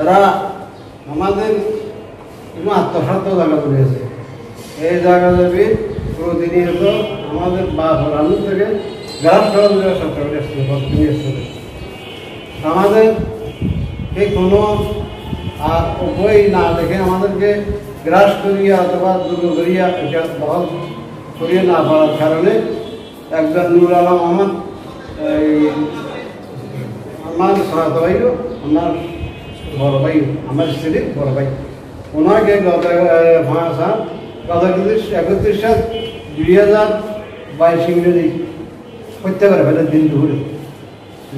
এরা আমাদের কোনো আত্মস্বার্থ জায়গা তুলেছে। এই জায়গা যাবি প্রতিনিয়ত আমাদের রান্না থেকে গ্রাস করা যাবে সরকারি আসছে আমাদের কোনো আর উপায় না দেখে আমাদেরকে গ্রাস করিয়া অথবা দুর্গ করিয়া এটা দখল করিয়ে না পারার কারণে একজন নুর আলম আমার সহায়ত ভাইও আমার বড় ভাই আমার স্ত্রীর বড় ভাই ওনাকে গত 31 সাল 2022 ইংরেজি হত্যা করে ফেলে দিন দুপুরে।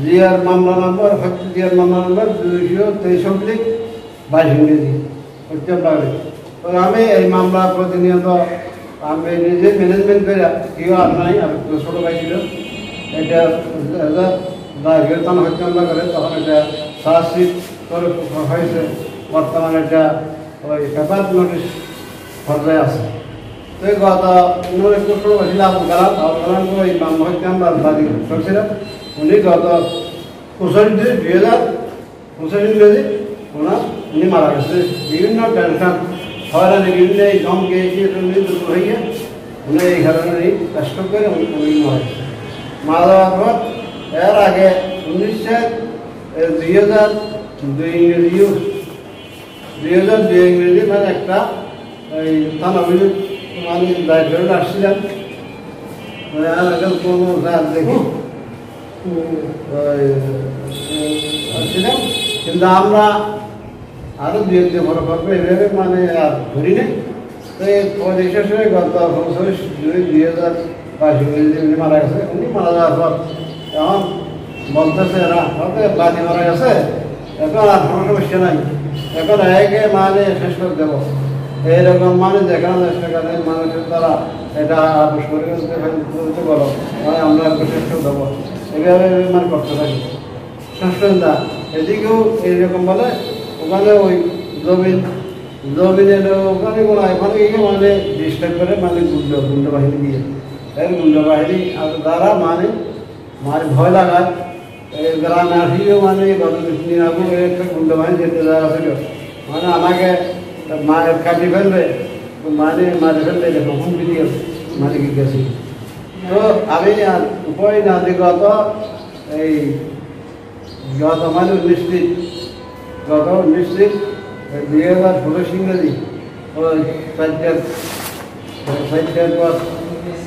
জিয়ার মামলা নম্বর 223/22 ইংরেজি হত্যা করে। তো আমি এই মামলা প্রতিনিয়ত আমি নিজে ম্যানেজমেন্ট করে কেউ আর নাই, আর ছোটো ভাই ছিল এটা হত্যা করে, তখন এটা চার্জশিট করে হয়েছে। বর্তমানে এটা ওই পেপার নোটিশ পর্যায়ে আছে। তো গত 19 বছর আবুল কালাম ওই মামলা হত্যা আমরা বাদী করছিলাম। উনি গত 2025 উনি মারা গেছে। বিভিন্ন টেনশন হয়রানি বিভিন্ন এই ধমকে দুর্বল হইয়া উনি এই কারণে কষ্ট করে উনি মারা গেছে। মারা যাওয়ার পর এর আগে 2002 ইংরেজি মানে একটা এই থানা অভিযোগ আমি লাইব্রেরি আসছিলাম কোনো দেখি আসছিলাম, কিন্তু আমরা আরো দু একটি বড় করবো এভাবে মানে আর ধরি নেই। তো এই শেষে গত 2022 মারা গেছে। উনি মারা যাওয়ার পর এখন বলতেছে এরা বাদি মারা গেছে, এখন আর কোনো সমস্যা নাই, এখন একে মানে শেষ করে দেবো। এইরকম মানে যেখানে চেষ্টা করে মানুষের দ্বারা এটা আপোষ করে বলো মানে আমরা শেষ করে দেবো, এইভাবে মানে করতে থাকি শেষ করে না। এদিকেও এইরকম বলে ওখানে ওই জমিনের ওখানে কোনো এখানে গিয়ে মানে ডিস্টার্ব করে মানে গুন্ড বাহিনী দিয়ে গুন্ড বাহিনী দ্বারা মানে ভয় লাগায়। গ্রামে আসিও মানে গত 2 দিন আগে একটা গুন্ড বাহিনী যেতে যাওয়া ছিল, মানে আমাকে কাটি ফেলবে মানে মারি ফেলবে এরকম হুমকি দিয়ে মানে কি গেছি। তো আমি উপায় না যে গত মানে 19 দিন 2016 ইংরেজি ওই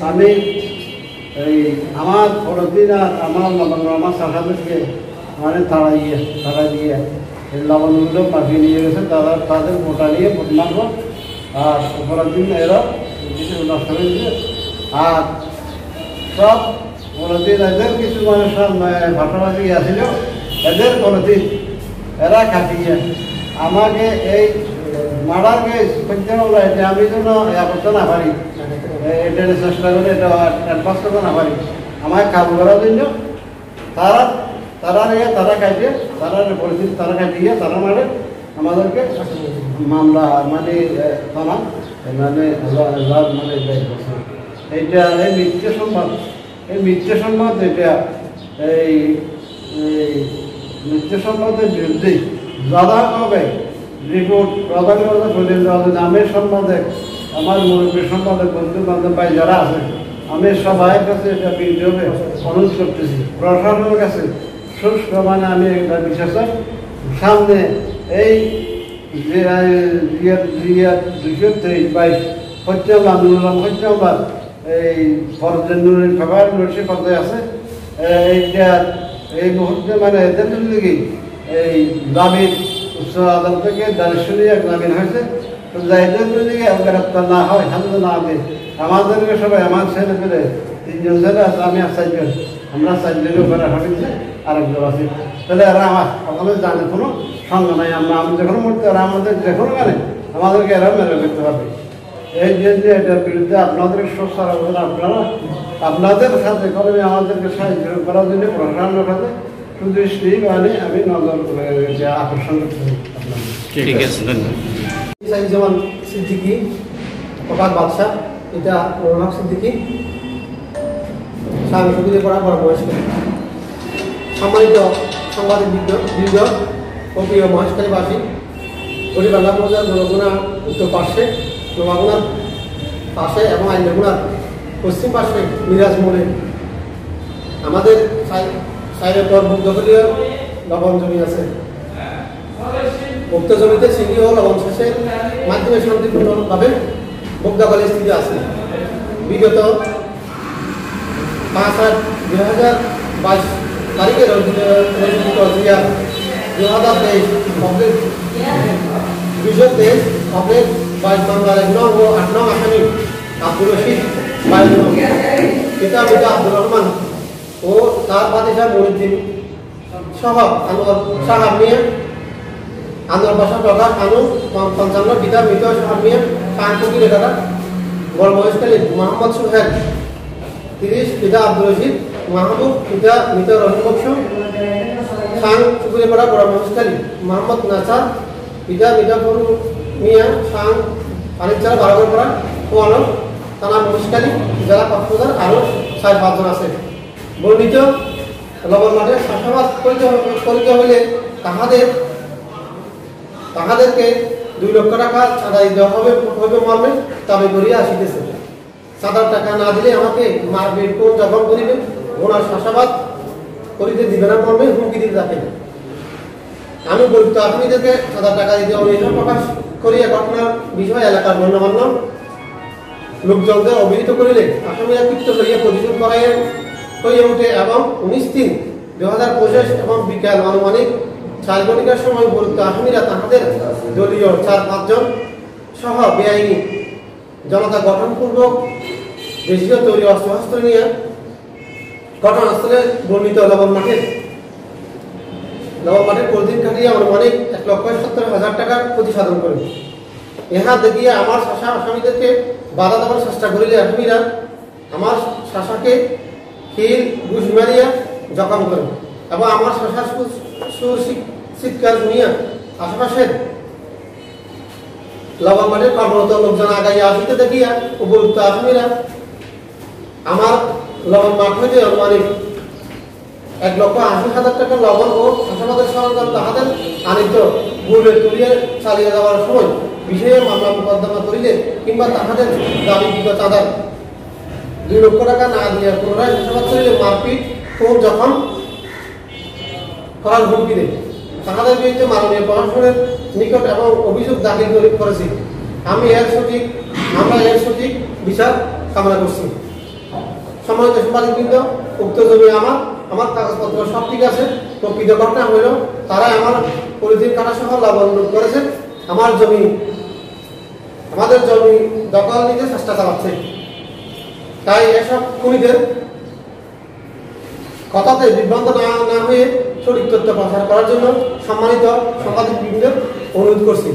আমি এই আমার পরদিন আর আমার শাখাদেরকে মানে তাড়া দিয়ে এই লবণগুলো পাঠিয়ে নিয়ে গেছে। তাদের মোটা নিয়ে ভোট মারব, আর পরের দিন এরা কিছু নষ্ট হয়ে গেছে। আর সব পরের দিন এদের কিছু মানে সব ভাষাভাষী আসছিল, এদের পরের দিন এরা কাটিয়ে আমাকে এই মার্ডারকে করতে বলো, এটা আমি যেন করতে না পারি, এটা চেষ্টা করে এটা অ্যাডভান্স করতে না পারি, আমাকে কাবু করার জন্য তারা কাটিয়ে পরিস্থিতি তারা কাটিয়ে তারা মারে আমাদেরকে মামলা মানে থানা মানে মানে এইটা এই মিথ্যে সংবাদ এটা এই মিথ্যে সংবাদের বিরুদ্ধে দাদা হবে রিপোর্ট প্রদান করতে বলেন। নামের সম্পাদক আমার মুরব্বীর সম্পাদক বন্ধু বান্ধব ভাই যারা আছে, আমি সবাই কাছে এটা বিরুদ্ধে অনুরোধ করতেছি প্রশাসনের কাছে সুস্থ মানে আমি একটা বিশেষ সামনে এই 223/22 হত্যা আন্দোলন হত্যা এই ফরজের নুরের ফেব্রুয়ারি নোটিশে পর্যায়ে আছে। এইটা এই মুহূর্তে মানে এদের দিকে এই জামিন উচ্চ আদালত থেকে দারিশনীয় জামিন হয়েছে। তো এদের দিকে গ্রেপ্তার না হয় হাতে না দেয় আমাদেরকে সবাই আমার ছেলে পেলে 3 জন ছেলে আছে, আমি আর 4 জন, আমরা 4 জনের উপরে হাঁটিছে আরেকজন আছে। তাহলে এরা আমাদের জানে কোনো সঙ্গ নাই, আমি যখন মরতে ওরা আমাদের যে কোনো গানে আমাদেরকে এরা মেরে ফেলতে পারবে। এই জন্য এটার বিরুদ্ধে আপনাদের সোচ্চার অবদান আপনারা আপনাদের সাথে কলমে আমাদেরকে সাহায্য করার জন্য প্রশাসনের সাথে সুদৃষ্টি মানে আমি নজর আকর্ষণ করতে ঠিক আছে। ধন্যবাদ। যেমন সিদ্দিকি প্রকাশ বাদশাহ, এটা রৌনক সিদ্দিকি স্বামী সুবিধে করা বড় বয়স্ক সম্মানিত সাংবাদিক বৃন্দ, ও প্রিয় মহেশখালীবাসী, গড়িবান্ধা মৌজার নোয়াগুনা উত্তর পার্শ্বে, নোয়াগুনার পাশে এবং আইনগুনার পশ্চিম পার্শ্বে মিরাজ মোড়ে আমাদের সাইডের পর মুগ্ধকলীয় লবণ জমি আছে। উক্ত জমিতে চিনি ও লবণ চাষের মাধ্যমে শান্তিপূর্ণভাবে মুগ্ধকলীর স্থিতি আছে। বিগত 5/8/2022 তারিখের 2023 মামলার 1 নং ও 8 নং আসামি আব্দুর রশিদ পিতা আব্দুর রহমান ও তার ভাতিজা মনিউদ্দিন সহ আনোয়ার সাহাব মিয়া, আনোয়ার বাসা প্রকাশ আনু 55, পিতা মৃত সাহাব মিয়া 5 কোটি টাকা, বড় মহেশখালী মোহাম্মদ সুহেল 30, পিতা আব্দুর রশিদ মাহবুব, পিতা মৃত রহিম বক্স খান চুকুরিপাড়া বড় মহেশখালী, মোহাম্মদ নাসার, পিতা মৃত মিয়া খান পানিচারা বারগরপাড়া কোয়ানো থানা মহেশখালী, জেলা কক্সবাজার। আরও 4-5 জন আছে। বর্ণিত লবণ মাঠে চাষাবাদ করিতে হইলে তাহাদেরকে 2 লক্ষ টাকা চাঁদা দিতে হবে মর্মে দাবি করিয়া আসিতেছে। চাঁদার টাকা না দিলে আমাকে মারপিট কোন জখম করিবে, ওনার চাষাবাদ করিতে দিবে না মর্মে হুমকি দিতে থাকেন। আমি বলিত আসামিদেরকে চাঁদার টাকা দিতে অভিযোগ প্রকাশ করিয়া ঘটনার বিষয় এলাকার গণ্যমান্য লোকজনদের অবহিত করিলে আসামিরা ক্ষিপ্ত হইয়া প্রতিশোধ হয়ে ওঠে এবং 19/3/2025 এবং বিকাল আনুমানিক 4 ঘটিকার সময় বলিত আসামিরা তাহাদের দলীয় 4-5 জন সহ বেআইনি জনতা গঠনপূর্বক দেশীয় তৈরি অস্ত্রশস্ত্র নিয়ে ঘটনাস্থলে বর্ণিত লবণ মাঠের প্রতিদিন খাটিয়ে আনুমানিক 1,70,000 টাকার ক্ষতি সাধন করে। ইহা দেখিয়ে আমার শাসা আসামিদেরকে বাধা দেওয়ার চেষ্টা করিলে আসামিরা আমার শাসাকে খিল ঘুষ মারিয়া জখম করে এবং আমার শাসার চিৎকার শুনিয়া আশেপাশের লবণ মাঠের কর্মরত লোকজন আগাইয়া আসিতে দেখিয়া উপযুক্ত আসামিরা আমার লবণ মাঠ হইতে আনুমানিক 1,80,000 টাকা লবণ ও চাষাবাদের সরঞ্জাম তাহাদের আনিত বুলে তুলিয়ে চালিয়ে যাওয়ার সময় বিষয়ে মামলা মোকদ্দমা করিলে কিংবা তাহাদের দাবিকৃত চাঁদার 2 লক্ষ টাকা না দিয়ে পুনরায় চাষাবাদ করিলে মারপিট ও জখম করার হুমকি দেয়। তাহাদের বিরুদ্ধে মাননীয় প্রশাসনের নিকট এবং অভিযোগ দাখিল করেছি। আমরা এর সঠিক বিচার কামনা করছি। সম্মানিত সাংবাদিকবৃন্দ, উক্ত জমি আমার কাগজপত্র সব ঠিক আছে। প্রকৃত ঘটনা হইল তারা আমার পলিথিন কাটা সহ লবণ লুট করেছে, আমাদের জমি দখল নিতে চেষ্টা চালাচ্ছে। তাই এসব খুনিদের কথাতে বিভ্রান্ত না হয়ে সঠিক তথ্য প্রচার করার জন্য সম্মানিত সাংবাদিকবৃন্দের অনুরোধ করছি।